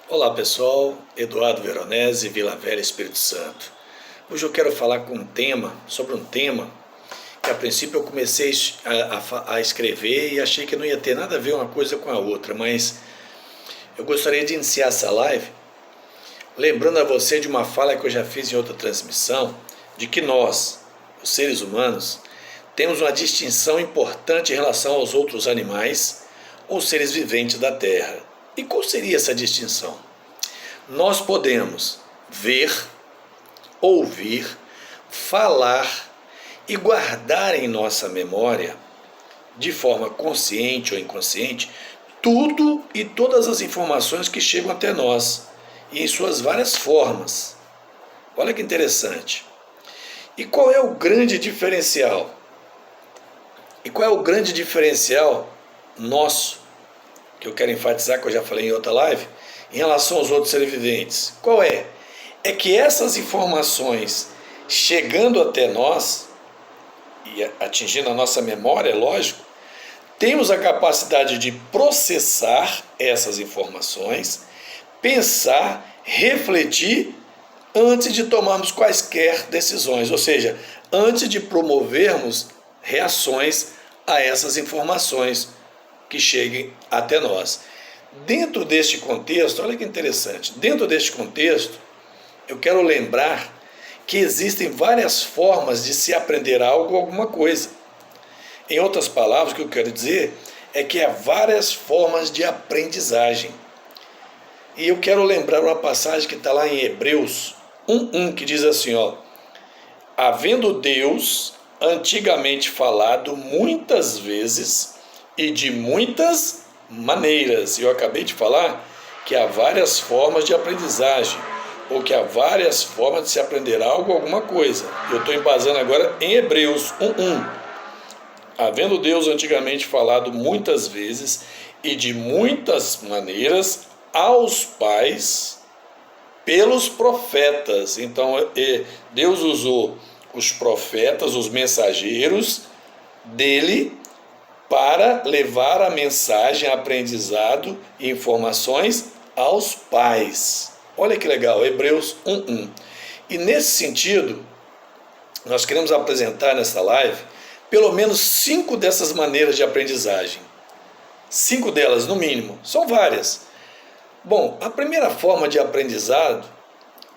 Olá pessoal, Eduardo Veronese, Vila Velha, Espírito Santo. Hoje eu quero falar sobre um tema que a princípio eu comecei a escrever e achei que não ia ter nada a ver uma coisa com a outra, mas eu gostaria de iniciar essa live lembrando a você de uma fala que eu já fiz em outra transmissão, de que nós, os seres humanos, temos uma distinção importante em relação aos outros animais ou seres viventes da Terra. E qual seria essa distinção? Nós podemos ver, ouvir, falar e guardar em nossa memória, de forma consciente ou inconsciente, tudo e todas as informações que chegam até nós, e em suas várias formas. Olha que interessante. E qual é o grande diferencial? E qual é o grande diferencial nosso, que eu quero enfatizar, que eu já falei em outra live, em relação aos outros seres viventes? Qual é? É que essas informações chegando até nós e atingindo a nossa memória, é lógico, temos a capacidade de processar essas informações, pensar, refletir antes de tomarmos quaisquer decisões, ou seja, antes de promovermos reações a essas informações que cheguem até nós. Dentro deste contexto, olha que interessante, dentro deste contexto, eu quero lembrar que existem várias formas de se aprender algo ou alguma coisa. Em outras palavras, o que eu quero dizer é que há várias formas de aprendizagem. E eu quero lembrar uma passagem que está lá em Hebreus 1:1, que diz assim, havendo Deus antigamente falado muitas vezes e de muitas maneiras. Eu acabei de falar que há várias formas de aprendizagem, ou que há várias formas de se aprender algo ou alguma coisa. Eu estou embasando agora em Hebreus 1:1. Havendo Deus antigamente falado muitas vezes e de muitas maneiras aos pais pelos profetas. Então Deus usou os profetas, os mensageiros dele, para levar a mensagem, aprendizado e informações aos pais. Olha que legal, Hebreus 1:1. E nesse sentido, nós queremos apresentar nessa live pelo menos 5 dessas maneiras de aprendizagem. 5 delas, no mínimo. São várias. Bom, a primeira forma de aprendizado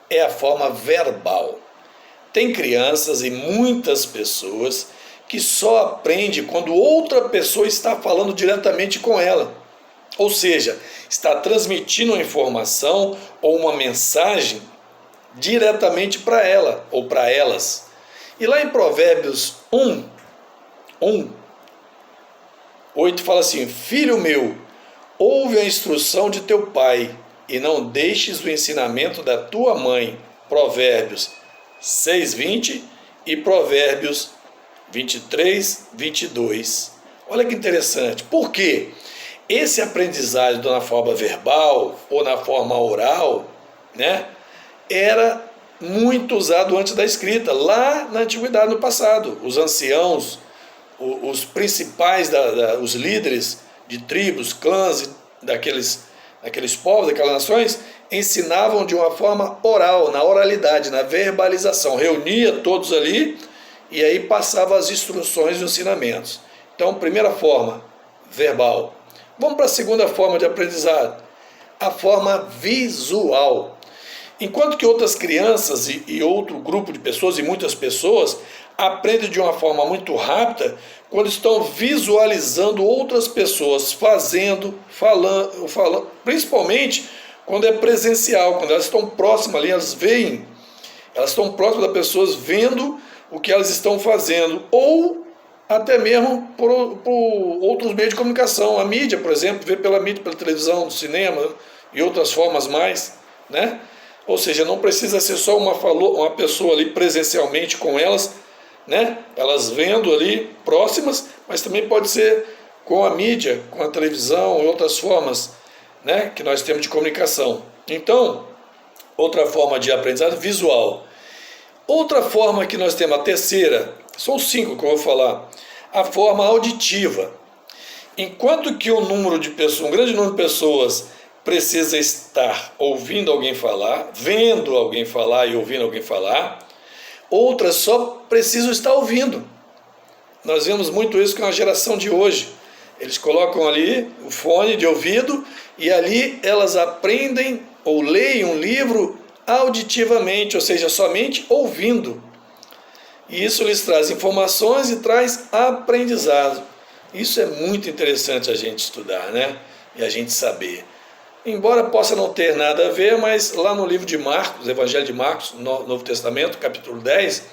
é a forma verbal. Tem crianças e muitas pessoas que só aprende quando outra pessoa está falando diretamente com ela. Ou seja, está transmitindo uma informação ou uma mensagem diretamente para ela ou para elas. E lá em Provérbios 1:8 fala assim: filho meu, ouve a instrução de teu pai e não deixes o ensinamento da tua mãe. Provérbios 6:20 e Provérbios 23:22. Olha que interessante. Por quê? Esse aprendizado na forma verbal ou na forma oral, era muito usado antes da escrita, lá na antiguidade, no passado. Os anciãos, os principais, os líderes de tribos, clãs, daqueles povos, daquelas nações, ensinavam de uma forma oral, na oralidade, na verbalização. Reunia todos ali e aí passava as instruções e os ensinamentos. Então, primeira forma, verbal. Vamos para a segunda forma de aprendizado, a forma visual. Enquanto que outras crianças e outro grupo de pessoas e muitas pessoas aprendem de uma forma muito rápida quando estão visualizando outras pessoas fazendo, falando, principalmente quando é presencial, quando elas estão próximas ali, elas estão próximas das pessoas vendo o que elas estão fazendo, ou até mesmo por outros meios de comunicação. A mídia, por exemplo, vê pela mídia, pela televisão, no cinema e outras formas mais, Ou seja, não precisa ser só uma pessoa ali presencialmente com elas, elas vendo ali próximas, mas também pode ser com a mídia, com a televisão e outras formas, que nós temos de comunicação. Então, outra forma de aprendizado visual. Outra forma que nós temos, a terceira, são 5 que eu vou falar, a forma auditiva. Enquanto que um grande número de pessoas precisa estar ouvindo alguém falar, vendo alguém falar e ouvindo alguém falar. Outras só precisam estar ouvindo. Nós vemos muito isso com a geração de hoje. Eles colocam ali o fone de ouvido e ali elas aprendem ou leem um livro auditivamente, ou seja, somente ouvindo. E isso lhes traz informações e traz aprendizado. Isso é muito interessante a gente estudar, né? E a gente saber. Embora possa não ter nada a ver, mas lá no livro de Marcos, Evangelho de Marcos, no Novo Testamento, capítulo 10,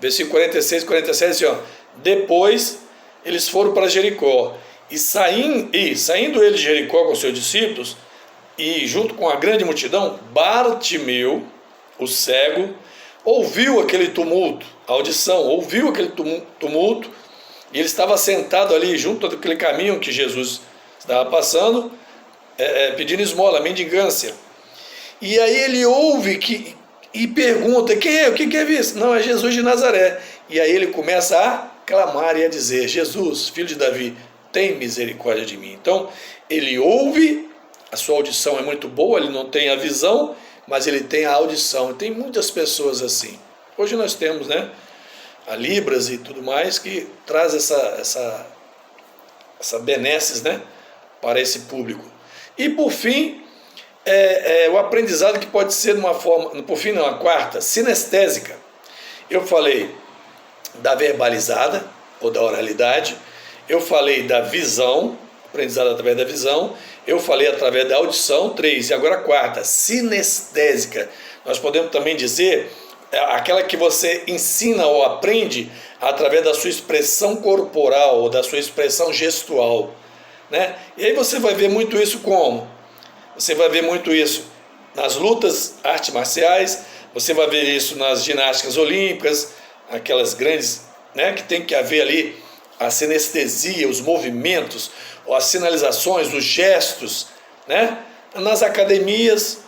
versículo 46 e 47, assim, ó, depois eles foram para Jericó, e saindo ele de Jericó com seus discípulos, e junto com a grande multidão, Bartimeu, o cego, ouviu aquele tumulto, a audição, ouviu aquele tumulto, e ele estava sentado ali junto daquele caminho que Jesus estava passando, pedindo esmola, mendigância. E aí ele ouve e pergunta, quem é? O que é isso? Não, é Jesus de Nazaré. E aí ele começa a clamar e a dizer, Jesus, filho de Davi, tem misericórdia de mim. Então, ele ouve, a sua audição é muito boa, ele não tem a visão, mas ele tem a audição. Tem muitas pessoas assim. Hoje nós temos, né, a Libras e tudo mais, que traz essa benesses, né, para esse público. E por fim, o aprendizado que pode ser de uma forma, por fim não, a quarta, sinestésica. Eu falei da verbalizada, ou da oralidade, eu falei da visão, aprendizado através da visão, eu falei através da audição, 3, e agora a quarta, sinestésica. Nós podemos também dizer, aquela que você ensina ou aprende através da sua expressão corporal, ou da sua expressão gestual, né? E aí você vai ver muito isso como? Você vai ver muito isso nas lutas, artes marciais, você vai ver isso nas ginásticas olímpicas, aquelas grandes, né, que tem que haver ali a sinestesia, os movimentos, as sinalizações, os gestos, né? Nas academias,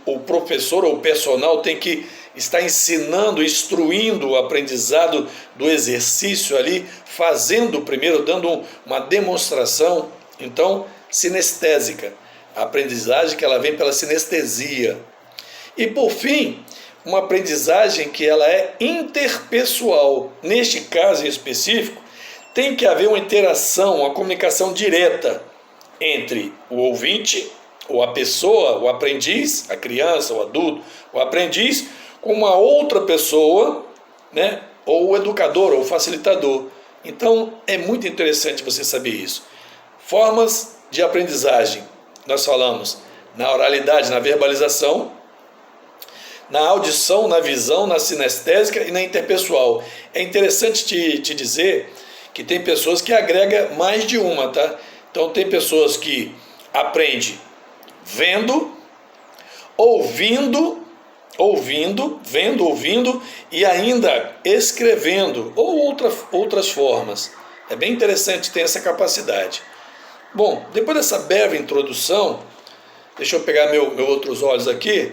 o professor ou o personal tem que estar ensinando, instruindo o aprendizado do exercício ali, fazendo primeiro, dando uma demonstração. Então, sinestésica, a aprendizagem que ela vem pela sinestesia. E por fim, uma aprendizagem que ela é interpessoal. Neste caso em específico, tem que haver uma interação, uma comunicação direta entre o ouvinte, ou a pessoa, o aprendiz, a criança, o adulto, o aprendiz, com uma outra pessoa, né, ou o educador, ou o facilitador. Então, é muito interessante você saber isso. Formas de aprendizagem. Nós falamos na oralidade, na verbalização, na audição, na visão, na sinestésica e na interpessoal. É interessante te dizer que tem pessoas que agregam mais de uma, tá? Então tem pessoas que aprendem vendo, ouvindo, vendo, ouvindo e ainda escrevendo ou outras formas. É bem interessante ter essa capacidade. Bom, depois dessa breve introdução, deixa eu pegar meus outros olhos aqui,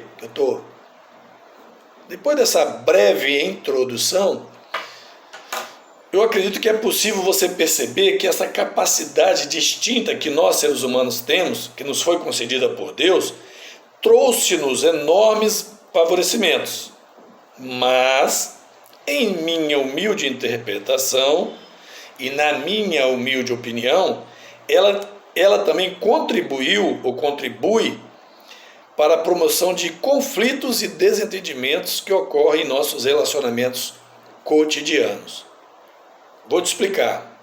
Depois dessa breve introdução, eu acredito que é possível você perceber que essa capacidade distinta que nós seres humanos temos, que nos foi concedida por Deus, trouxe-nos enormes favorecimentos. Mas, em minha humilde interpretação e na minha humilde opinião, ela também contribuiu ou contribui para a promoção de conflitos e desentendimentos que ocorrem em nossos relacionamentos cotidianos. Vou te explicar.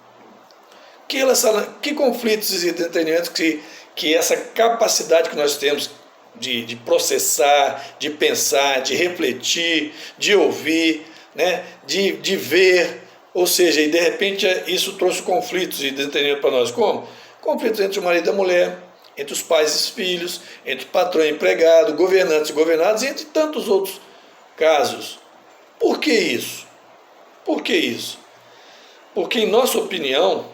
Que conflitos e desentendimentos que essa capacidade que nós temos de processar, de pensar, de refletir, de ouvir, né, de ver, ou seja, e de repente isso trouxe conflitos e desentendimentos para nós. Como? Conflitos entre o marido e a mulher, entre os pais e os filhos, entre patrão e empregado, governantes e governados, e entre tantos outros casos. Por que isso? Por que isso? Porque, em nossa opinião,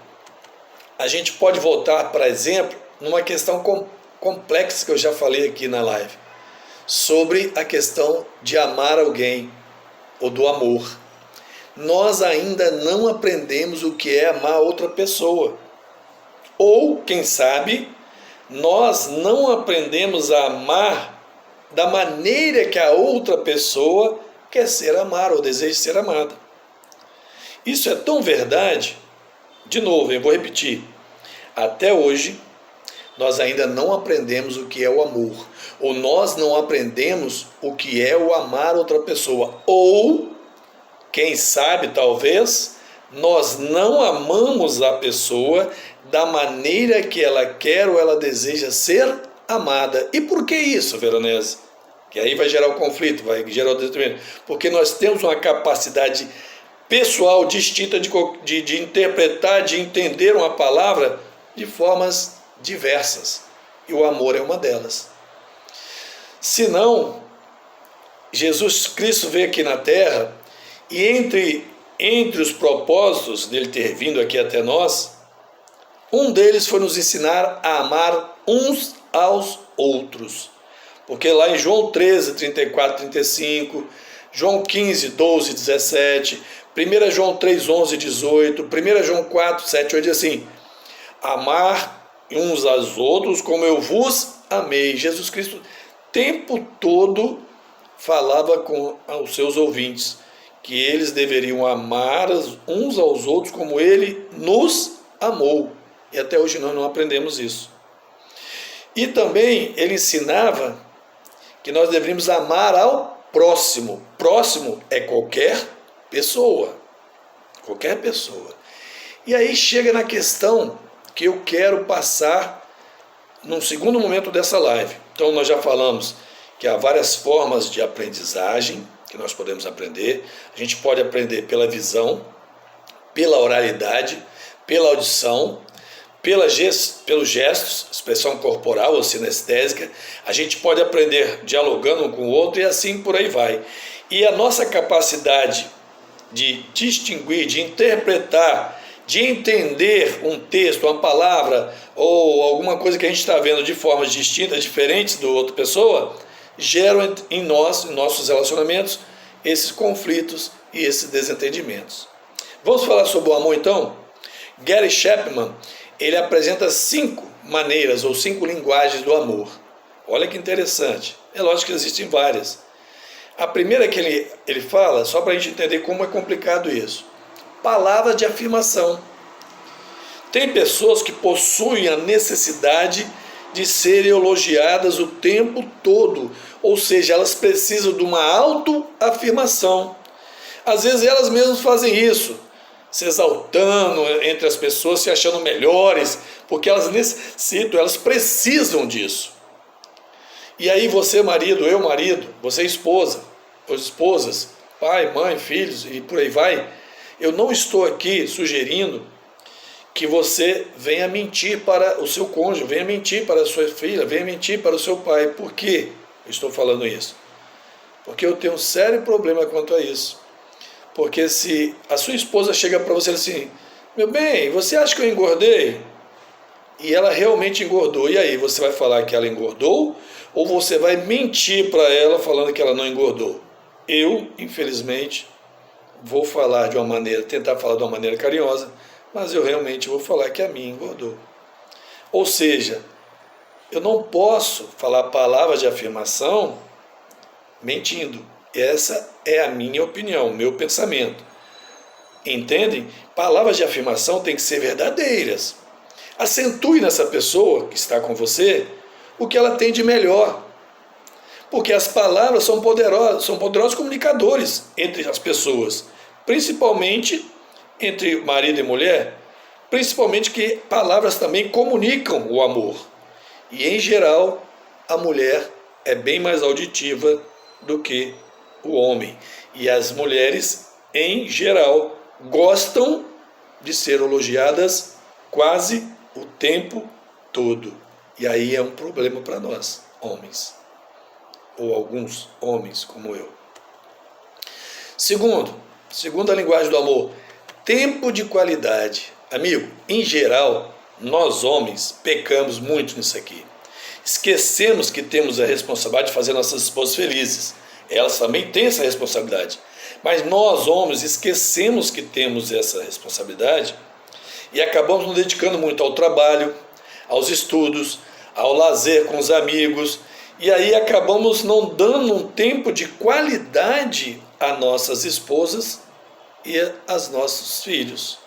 a gente pode voltar, por exemplo, numa questão complexa que eu já falei aqui na live, sobre a questão de amar alguém, ou do amor. Nós ainda não aprendemos o que é amar outra pessoa. Ou, quem sabe, nós não aprendemos a amar da maneira que a outra pessoa quer ser amada ou deseja ser amada. Isso é tão verdade, de novo, eu vou repetir, até hoje nós ainda não aprendemos o que é o amor, ou nós não aprendemos o que é o amar outra pessoa, ou, quem sabe, talvez, nós não amamos a pessoa da maneira que ela quer ou ela deseja ser amada. E por que isso, Veronese? Que aí vai gerar o conflito, vai gerar o determinado. Porque nós temos uma capacidade pessoal distinta de interpretar, de entender uma palavra de formas diversas. E o amor é uma delas. Senão, Jesus Cristo veio aqui na Terra e entre os propósitos dele ter vindo aqui até nós, um deles foi nos ensinar a amar uns aos outros. Porque lá em João 13, 34, 35, João 15, 12, 17, 1 João 3, 11, 18, 1 João 4, 7, 8, diz assim: amar uns aos outros como eu vos amei. Jesus Cristo o tempo todo falava com os seus ouvintes que eles deveriam amar uns aos outros como ele nos amou. E até hoje nós não aprendemos isso. E também ele ensinava que nós deveríamos amar ao próximo. Próximo é qualquer pessoa. Qualquer pessoa. E aí chega na questão que eu quero passar num segundo momento dessa live. Então nós já falamos que há várias formas de aprendizagem que nós podemos aprender. A gente pode aprender pela visão, pela oralidade, pela audição, pelos gestos, expressão corporal ou sinestésica. A gente pode aprender dialogando um com o outro e assim por aí vai. E a nossa capacidade de distinguir, de interpretar, de entender um texto, uma palavra ou alguma coisa que a gente está vendo de formas distintas, diferentes da outra pessoa, geram em nós, em nossos relacionamentos, esses conflitos e esses desentendimentos. Vamos falar sobre o amor então? Gary Chapman, ele apresenta 5 maneiras ou 5 linguagens do amor. Olha que interessante. É lógico que existem várias. A primeira que ele fala, só para a gente entender como é complicado isso: palavras de afirmação. Tem pessoas que possuem a necessidade de serem elogiadas o tempo todo, ou seja, elas precisam de uma autoafirmação. Às vezes elas mesmas fazem isso, se exaltando entre as pessoas, se achando melhores, porque elas necessitam, elas precisam disso. E aí você marido, eu marido, você esposa, as esposas, pai, mãe, filhos e por aí vai, eu não estou aqui sugerindo que você venha mentir para o seu cônjuge, venha mentir para a sua filha, venha mentir para o seu pai. Por que eu estou falando isso? Porque eu tenho um sério problema quanto a isso. Porque se a sua esposa chega para você assim: meu bem, você acha que eu engordei? E ela realmente engordou. E aí, você vai falar que ela engordou? Ou você vai mentir para ela falando que ela não engordou? Eu, infelizmente, vou falar de uma maneira, tentar falar de uma maneira carinhosa, mas eu realmente vou falar que a minha engordou. Ou seja, eu não posso falar palavras de afirmação mentindo. Essa é a minha opinião, o meu pensamento. Entendem? Palavras de afirmação têm que ser verdadeiras. Acentue nessa pessoa que está com você o que ela tem de melhor. Porque as palavras são poderosos comunicadores entre as pessoas, principalmente entre marido e mulher, principalmente que palavras também comunicam o amor. E em geral, a mulher é bem mais auditiva do que o homem. E as mulheres, em geral, gostam de ser elogiadas quase o tempo todo. E aí é um problema para nós, homens. Ou alguns homens como eu. Segunda linguagem do amor, tempo de qualidade. Amigo, em geral, nós homens pecamos muito nisso aqui. Esquecemos que temos a responsabilidade de fazer nossas esposas felizes. Elas também têm essa responsabilidade. Mas nós, homens, esquecemos que temos essa responsabilidade e acabamos nos dedicando muito ao trabalho, aos estudos, ao lazer com os amigos, e aí acabamos não dando um tempo de qualidade a nossas esposas e aos nossos filhos.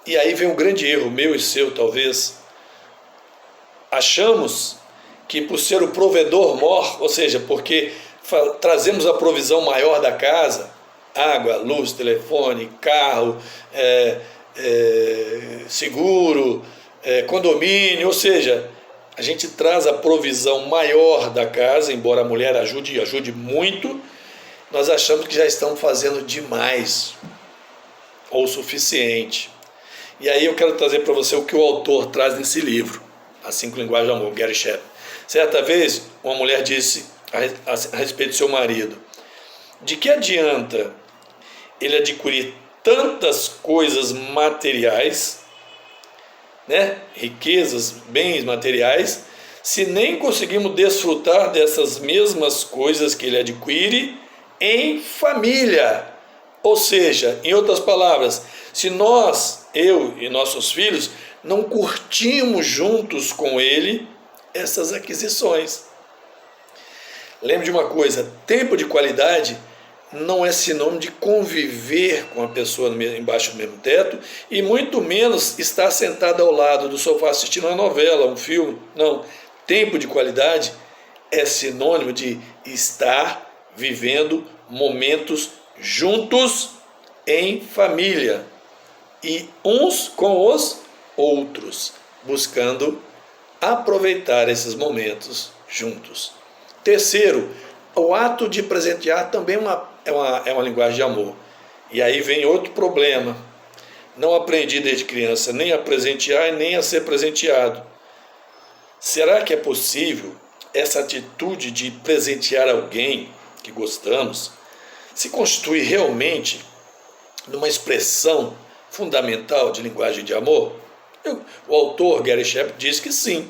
E aí vem um grande erro, meu e seu talvez. Achamos que por ser o provedor mor, ou seja, porque trazemos a provisão maior da casa, água, luz, telefone, carro, seguro, condomínio, ou seja, a gente traz a provisão maior da casa, embora a mulher ajude muito, nós achamos que já estamos fazendo demais ou o suficiente. E aí eu quero trazer para você o que o autor traz nesse livro, As 5 Linguagens do Amor, Gary Chapman. Certa vez, uma mulher disse a respeito do seu marido: de que adianta ele adquirir tantas coisas materiais, né, riquezas, bens materiais, se nem conseguimos desfrutar dessas mesmas coisas que ele adquire em família? Ou seja, em outras palavras, se nós, eu e nossos filhos, não curtimos juntos com ele essas aquisições. Lembre de uma coisa: tempo de qualidade não é sinônimo de conviver com a pessoa embaixo do mesmo teto, e muito menos estar sentado ao lado do sofá assistindo uma novela, um filme. Não. Tempo de qualidade é sinônimo de estar vivendo momentos juntos em família e uns com os outros, buscando aproveitar esses momentos juntos. Terceiro, o ato de presentear também é uma linguagem de amor. E aí vem outro problema: não aprendi desde criança nem a presentear e nem a ser presenteado. Será que é possível essa atitude de presentear alguém que gostamos se constituir realmente numa expressão fundamental de linguagem de amor? O autor Gary Chapman diz que sim,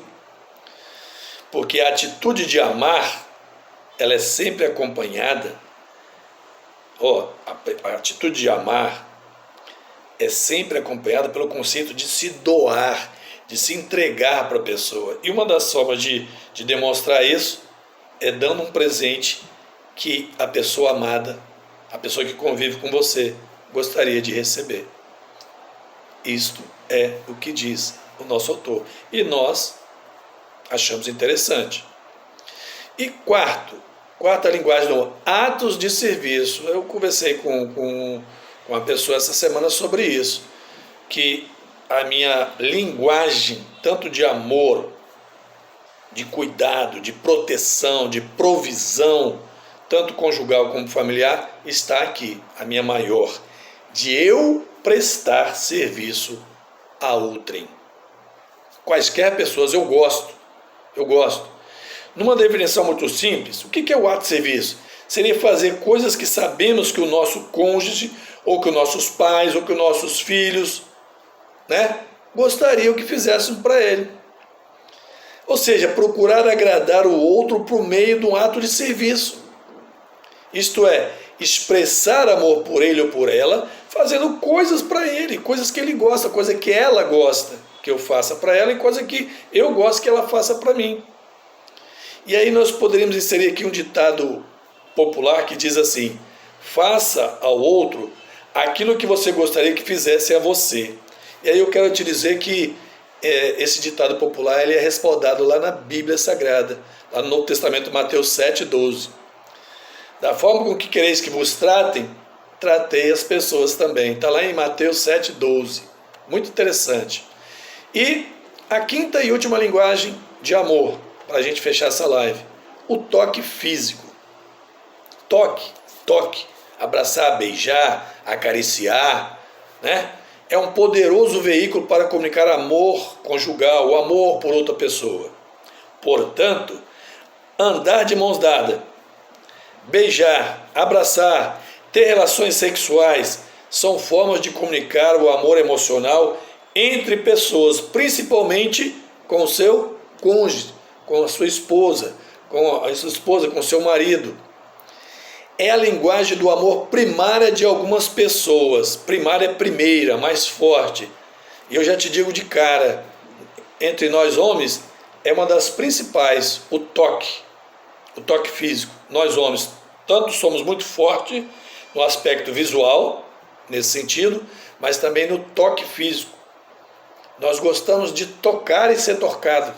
porque a atitude de amar, ela é sempre acompanhada, a atitude de amar é sempre acompanhada pelo conceito de se doar, de se entregar para a pessoa. E uma das formas de demonstrar isso é dando um presente que a pessoa amada, a pessoa que convive com você, gostaria de receber. Isto é o que diz o nosso autor, e nós achamos interessante. E quarta linguagem do amor, atos de serviço. Eu conversei com uma pessoa essa semana sobre isso, que a minha linguagem, tanto de amor, de cuidado, de proteção, de provisão, tanto conjugal como familiar, está aqui, a minha maior, de eu prestar serviço a outrem. Quaisquer pessoas, eu gosto. Numa definição muito simples, o que é o ato de serviço? Seria fazer coisas que sabemos que o nosso cônjuge, ou que os nossos pais, ou que os nossos filhos, né, gostariam que fizéssemos para ele. Ou seja, procurar agradar o outro por meio de um ato de serviço. Isto é, expressar amor por ele ou por ela, fazendo coisas para ele, coisas que ele gosta, coisa que ela gosta que eu faça para ela e coisa que eu gosto que ela faça para mim. E aí nós poderíamos inserir aqui um ditado popular que diz assim: faça ao outro aquilo que você gostaria que fizesse a você. E aí eu quero te dizer que esse ditado popular ele é respaldado lá na Bíblia Sagrada, lá no Novo Testamento, Mateus 7,12. Da forma com que quereis que vos tratem, tratei as pessoas também. Está lá em Mateus 7,12. Muito interessante. E a quinta e última linguagem de amor, para a gente fechar essa live: o toque físico. Toque. Abraçar, beijar, acariciar, né? É um poderoso veículo para comunicar amor conjugal, o amor por outra pessoa. Portanto, andar de mãos dadas, beijar, abraçar, ter relações sexuais são formas de comunicar o amor emocional entre pessoas, principalmente com o seu cônjuge, com a sua esposa, com o seu marido. É a linguagem do amor primária de algumas pessoas. Primária é primeira, mais forte. E eu já te digo de cara, entre nós homens é uma das principais, o toque físico. Nós homens, tanto somos muito fortes no aspecto visual, nesse sentido, mas também no toque físico. Nós gostamos de tocar e ser tocado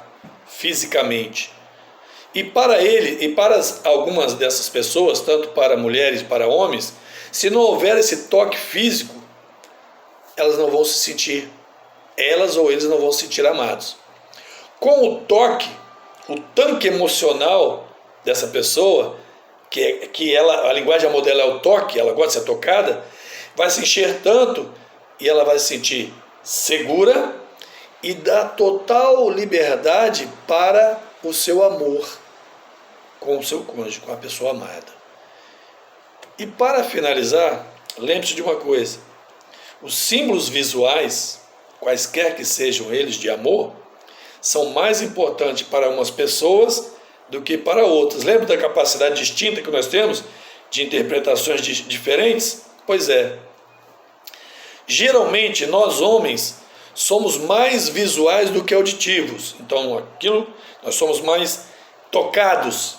fisicamente. E para ele, e para algumas dessas pessoas, tanto para mulheres e para homens, se não houver esse toque físico, elas não vão se sentir, elas ou eles não vão se sentir amados. Com o toque, o tanque emocional dessa pessoa, que ela, a linguagem amor dela é o toque, ela gosta de ser tocada, vai se encher tanto e ela vai se sentir segura e dá total liberdade para o seu amor com o seu cônjuge, com a pessoa amada. E para finalizar, lembre-se de uma coisa: os símbolos visuais, quaisquer que sejam eles de amor, são mais importantes para umas pessoas do que para outras. Lembra da capacidade distinta que nós temos de interpretações diferentes? Pois é. Geralmente nós homens somos mais visuais do que auditivos. Então nós somos mais tocados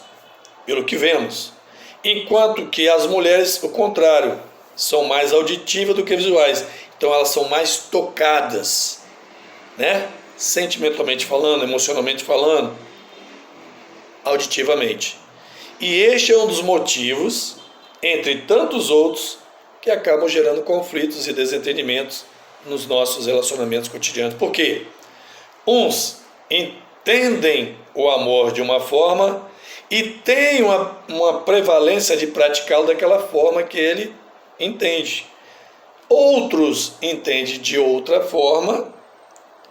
pelo que vemos. Enquanto que as mulheres, o contrário, são mais auditivas do que visuais. Então elas são mais tocadas, né? Sentimentalmente falando, emocionalmente falando, auditivamente. E este é um dos motivos, entre tantos outros, que acabam gerando conflitos e desentendimentos nos nossos relacionamentos cotidianos. Por quê? Uns entendem o amor de uma forma e têm uma prevalência de praticá-lo daquela forma que ele entende. Outros entendem de outra forma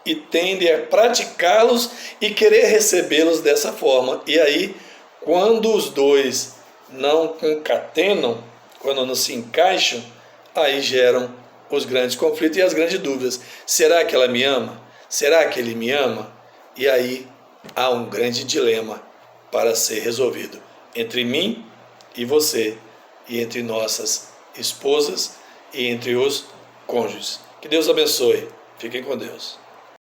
e tendem a praticá-los e querer recebê-los dessa forma. E aí, quando os dois não concatenam, quando não se encaixam, aí geram os grandes conflitos e as grandes dúvidas. Será que ela me ama? Será que ele me ama? E aí há um grande dilema para ser resolvido entre mim e você, e entre nossas esposas e entre os cônjuges. Que Deus abençoe. Fiquem com Deus.